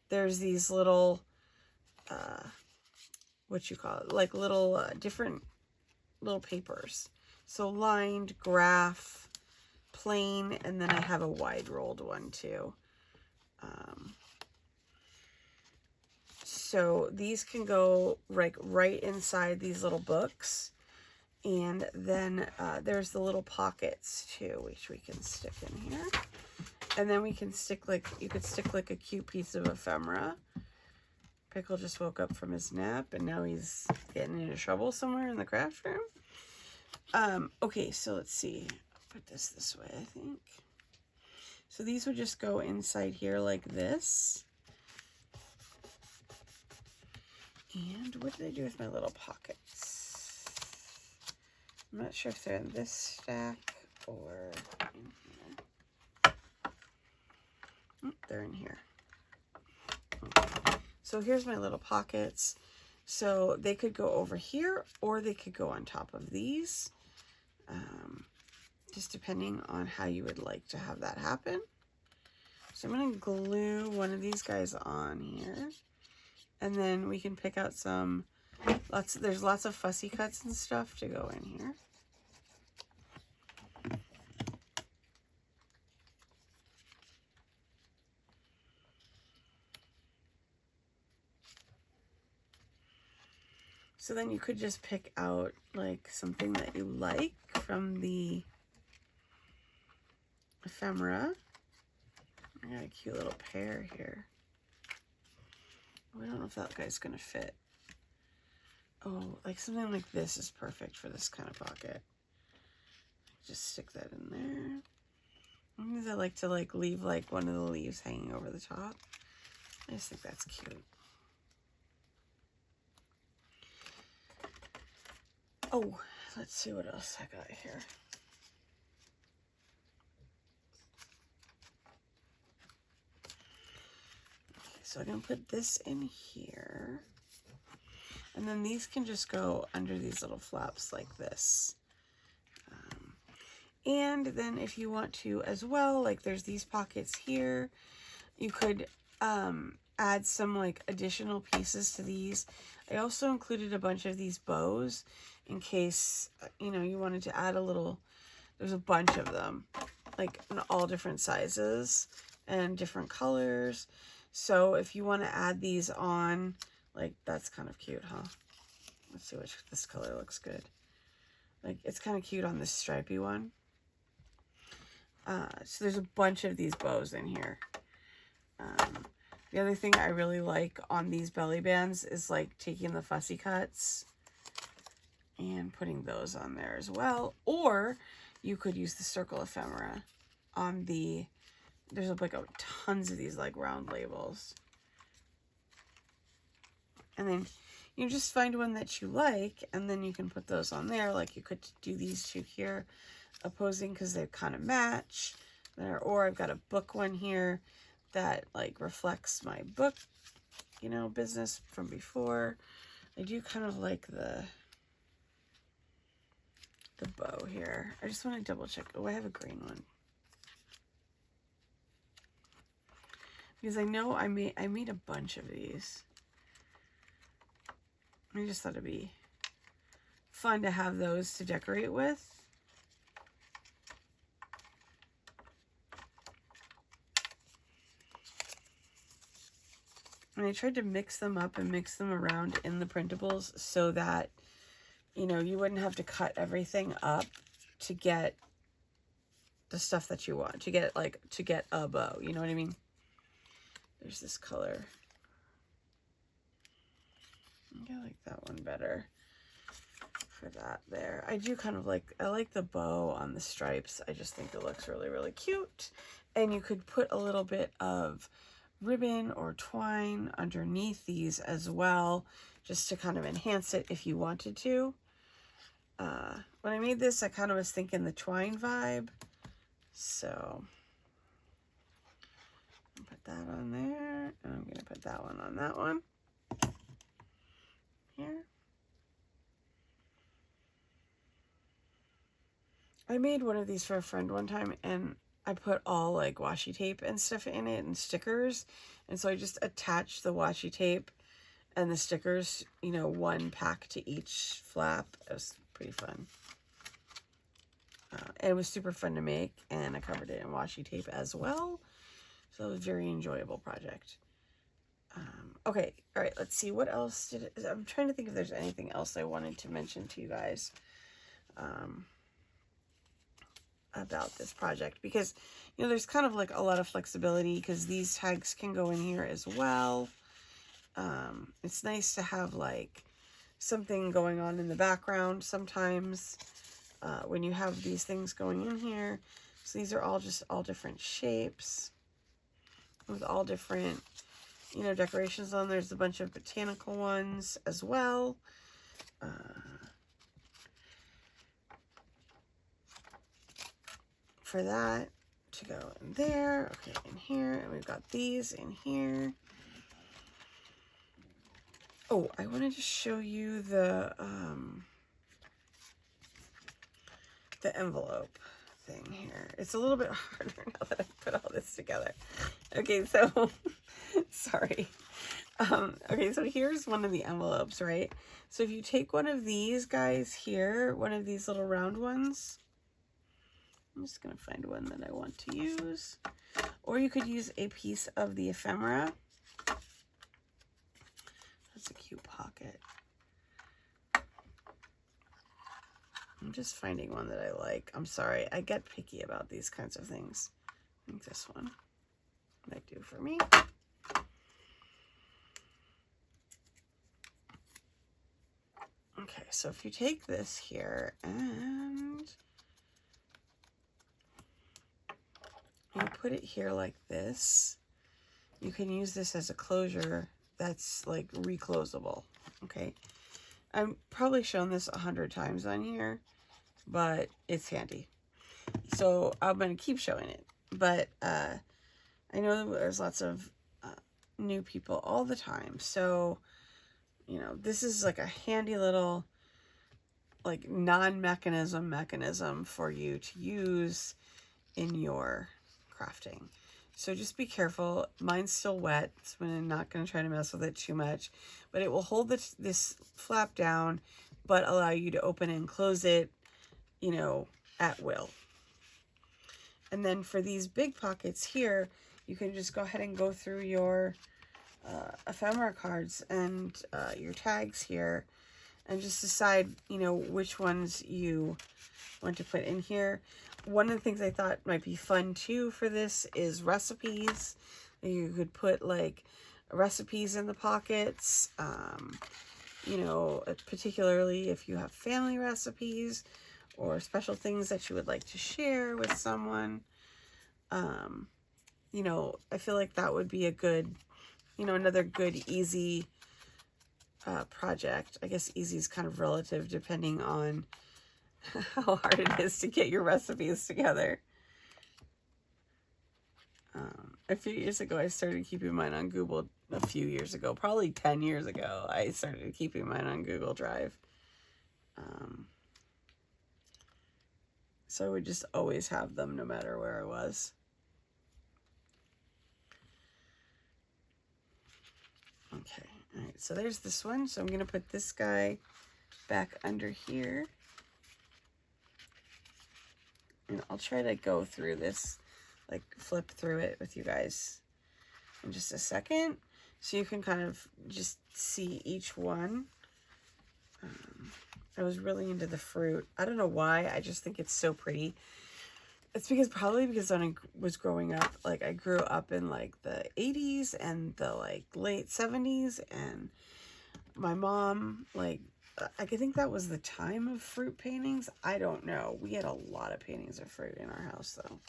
there's these little, what you call it, like little different little papers. So lined, graph, plain, and then I have a wide rolled one too. So these can go like right inside these little books. And then there's the little pockets too, which we can stick in here. And then we can stick like, you could stick like a cute piece of ephemera. Pickle just woke up from his nap and now he's getting into trouble somewhere in the craft room. Okay, so let's see. Put this way, I think. So these would just go inside here like this. And what did I do with my little pockets? I'm not sure if they're in this stack or in here. Oh, they're in here. Okay. So here's my little pockets. So they could go over here or they could go on top of these. Just depending on how you would like to have that happen. So I'm going to glue one of these guys on here. And then we can pick out some, there's lots of fussy cuts and stuff to go in here. So then you could just pick out like something that you like from the ephemera. I got a cute little pair here. I don't know if that guy's gonna fit. Oh, like something like this is perfect for this kind of pocket. Just stick that in there. Sometimes I like to leave like one of the leaves hanging over the top. I just think that's cute. Oh, let's see what else I got here. Okay, so I'm gonna put this in here. And then these can just go under these little flaps like this. And then if you want to as well, like there's these pockets here, you could add some like additional pieces to these. I also included a bunch of these bows in case, you know, you wanted to add a little, there's a bunch of them, like in all different sizes and different colors. So if you want to add these on, like that's kind of cute, huh? Let's see which, this color looks good. Like it's kind of cute on this stripy one. So there's a bunch of these bows in here. The other thing I really like on these belly bands is like taking the fussy cuts and putting those on there as well. Or you could use the circle ephemera on the, there's like tons of these like round labels. And then you just find one that you like and then you can put those on there. Like you could do these two here opposing because they kind of match there. Or I've got a book one here that like reflects my book, you know, business from before. I do kind of like the bow here. I just want to double check. Oh, I have a green one. Because I know I made a bunch of these. I just thought it'd be fun to have those to decorate with. And I tried to mix them up and mix them around in the printables so that, you know, you wouldn't have to cut everything up to get the stuff that you want, to get a bow, you know what I mean? There's this color. I think I like that one better for that there. I do kind of like, I like the bow on the stripes. I just think it looks really, really cute. And you could put a little bit of ribbon or twine underneath these as well, just to kind of enhance it if you wanted to. When I made this, I kind of was thinking the twine vibe. So I'll put that on there, and I'm going to put that one on that one. Here. I made one of these for a friend one time, and I put all like washi tape and stuff in it and stickers. And so I just attached the washi tape and the stickers, you know, one pack to each flap. It was pretty fun. And it was super fun to make, and I covered it in washi tape as well. So it was a very enjoyable project. Okay, all right, let's see. What else did it... I'm trying to think if there's anything else I wanted to mention to you guys about this project. Because, you know, there's kind of like a lot of flexibility because these tags can go in here as well. It's nice to have like something going on in the background sometimes when you have these things going in here. So these are all just all different shapes with all different, you know, decorations on. There's a bunch of botanical ones as well. For that to go in there. Okay, in here. And we've got these in here. Oh, I wanted to show you the envelope thing here. It's a little bit harder now that I put all this together. Okay, so sorry. Okay, so here's one of the envelopes, right? So if you take one of these guys here, one of these little round ones, I'm just gonna find one that I want to use. Or you could use a piece of the ephemera. That's a cute pocket. I'm just finding one that I like. I'm sorry, I get picky about these kinds of things. I think this one might do for me. Okay, so if you take this here and you put it here like this, you can use this as a closure that's like reclosable. Okay, I've probably shown this 100 times on here, but it's handy. So I'm going to keep showing it. But I know that there's lots of new people all the time. So, you know, this is like a handy little like mechanism for you to use in your crafting. So just be careful. Mine's still wet, so I'm not going to try to mess with it too much. But it will hold this flap down, but allow you to open and close it, you know, at will. And then for these big pockets here, you can just go ahead and go through your ephemera cards and your tags here and just decide, you know, which ones you want to put in here. One of the things I thought might be fun too for this is recipes. You could put like recipes in the pockets, you know, particularly if you have family recipes or special things that you would like to share with someone. You know, I feel like that would be a good, you know, another good, easy project. I guess easy is kind of relative depending on how hard it is to get your recipes together. A few years ago, I started keeping mine on Google. A few years ago, probably 10 years ago, I started keeping mine on Google Drive. So I would just always have them no matter where I was. Okay, all right, so there's this one. So I'm going to put this guy back under here. And I'll try to go through this, like flip through it with you guys in just a second. So you can kind of just see each one. I was really into the fruit. I don't know why. I just think it's so pretty. It's probably because when I was growing up, like I grew up in like the 80s and the like late 70s, and my mom, like, I think that was the time of fruit paintings. I don't know. We had a lot of paintings of fruit in our house though.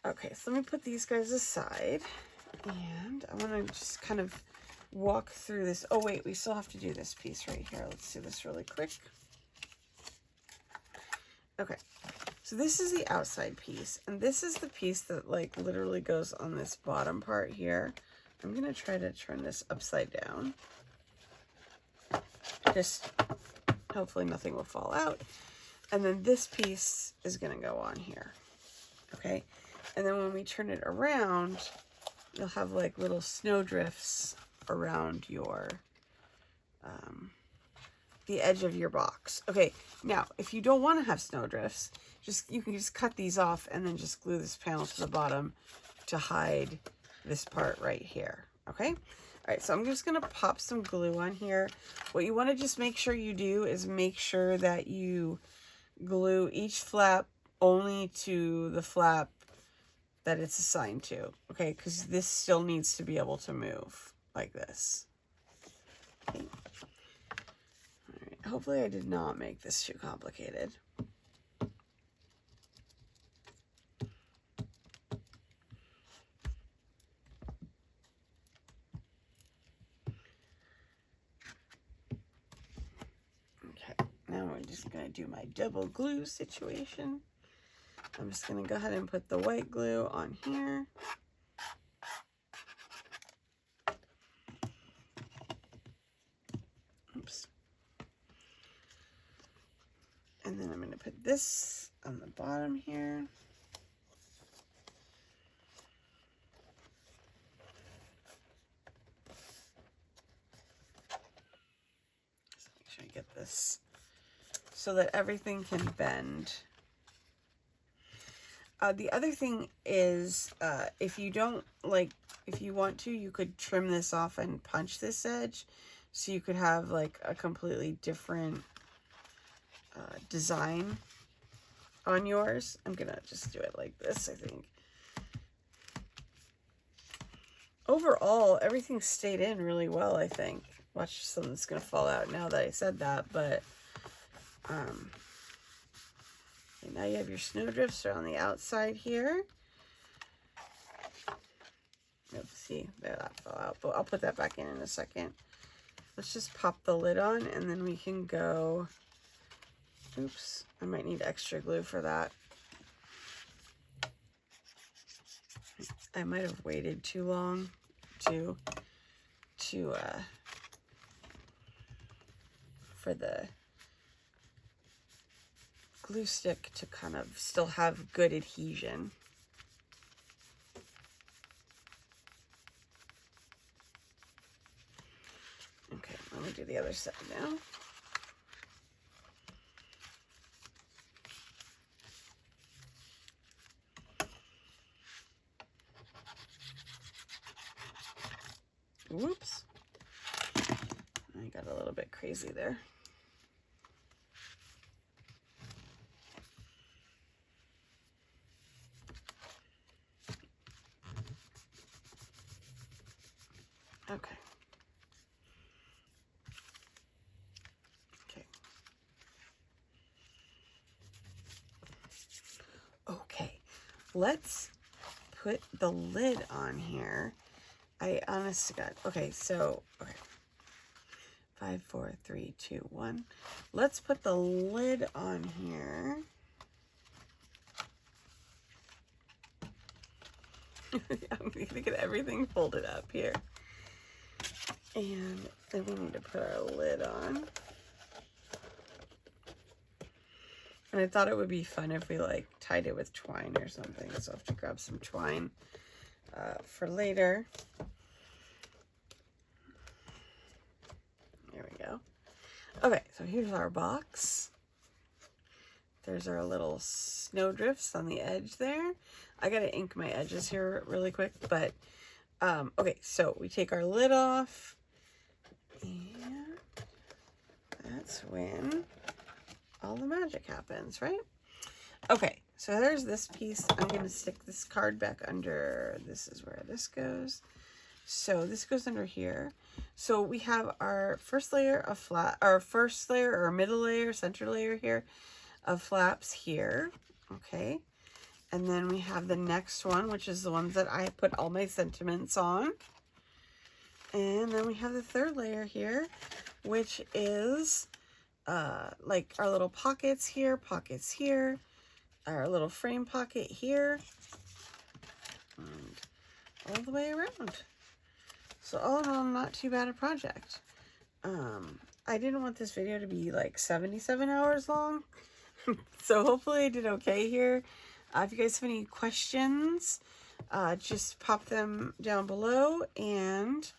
Okay, so let me put these guys aside, and I want to just kind of walk through this. Oh wait, we still have to do this piece right here. Let's do this really quick. Okay, so this is the outside piece, and this is the piece that like literally goes on this bottom part here. I'm gonna try to turn this upside down. Just hopefully nothing will fall out. And then this piece is gonna go on here. Okay, and then when we turn it around, you'll have like little snow drifts around your the edge of your box. Okay, now if you don't want to have snow drifts, you can just cut these off and then just glue this panel to the bottom to hide this part right here. Okay, all right, so I'm just gonna pop some glue on here. What you want to just make sure you do is make sure that you glue each flap only to the flap that it's assigned to, okay, because this still needs to be able to move like this. Okay. All right. Hopefully I did not make this too complicated. Okay, now we're just going to do my double glue situation. I'm just going to go ahead and put the white glue on here. Oops. And then I'm going to put this on the bottom here. Just make sure I get this so that everything can bend. The other thing is, if you don't like, if you want to, you could trim this off and punch this edge, so you could have like a completely different design on yours. I'm gonna just do it like this, I think. Overall, everything stayed in really well, I think. Watch, something's gonna fall out now that I said that, but and now you have your snowdrifts are on the outside here. Oops, see, there, that fell out, but I'll put that back in a second. Let's just pop the lid on, and then we can go, oops, I might need extra glue for that. I might have waited too long for the glue stick to kind of still have good adhesion. Okay, let me do the other side now. Whoops. I got a little bit crazy there. Okay. Okay, let's put the lid on here. I honest to God. Okay, so, okay. 5, 4, 3, 2, 1. Let's put the lid on here. I'm gonna get everything folded up here. And then we need to put our lid on. And I thought it would be fun if we like tied it with twine or something. So I'll have to grab some twine for later. There we go. Okay, so here's our box. There's our little snowdrifts on the edge there. I gotta ink my edges here really quick, but okay, so we take our lid off, and that's when all the magic happens, right? Okay, so there's this piece. I'm going to stick this card back under. This is where this goes. So this goes under here. So we have our first layer of middle layer, center layer here of flaps here. Okay. And then we have the next one, which is the ones that I put all my sentiments on. And then we have the third layer here, which is like our little pockets here, our little frame pocket here, and all the way around. So all in all, not too bad a project. I didn't want this video to be like 77 hours long, so hopefully I did okay here. If you guys have any questions, just pop them down below, and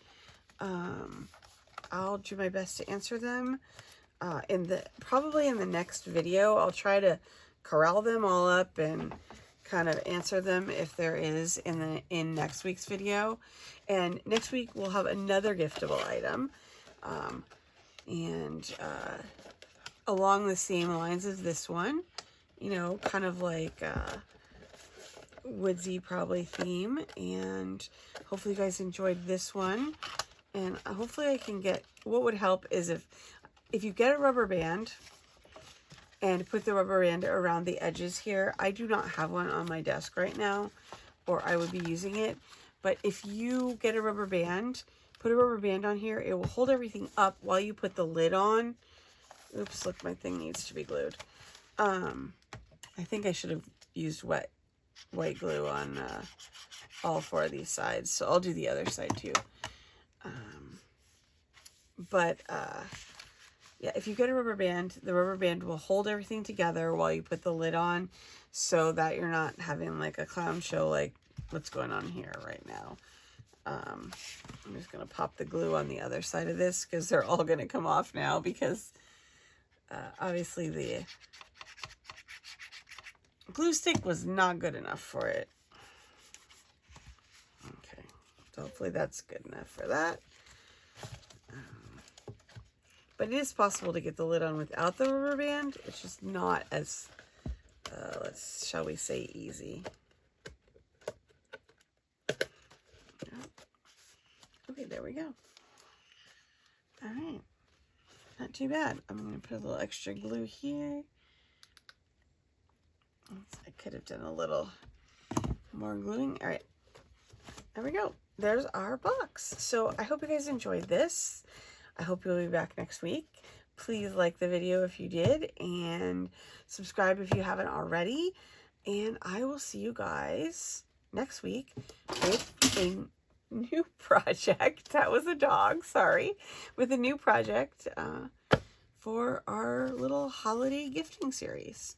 I'll do my best to answer them. Probably in the next video, I'll try to corral them all up and kind of answer them if there is in next week's video. And next week we'll have another giftable item, and along the same lines as this one, you know, kind of like woodsy probably theme. And hopefully you guys enjoyed this one, and hopefully I can get, what would help is if you get a rubber band and put the rubber band around the edges here. I do not have one on my desk right now, or I would be using it. But if you get a rubber band, put a rubber band on here, it will hold everything up while you put the lid on. Oops, look, my thing needs to be glued. I think I should have used white glue on all 4 of these sides, so I'll do the other side too. Yeah, if you get a rubber band, the rubber band will hold everything together while you put the lid on, so that you're not having like a clown show like what's going on here right now. I'm just going to pop the glue on the other side of this because they're all going to come off now, because obviously the glue stick was not good enough for it. Okay, so hopefully that's good enough for that. but it is possible to get the lid on without the rubber band. It's just not as, shall we say, easy. Okay, there we go. All right, not too bad. I'm going to put a little extra glue here. I could have done a little more gluing. All right, there we go. There's our box. So I hope you guys enjoyed this. I hope you'll be back next week. Please like the video if you did, and subscribe if you haven't already. And I will see you guys next week with a new project. That was a dog, sorry. With a new project for our little holiday gifting series.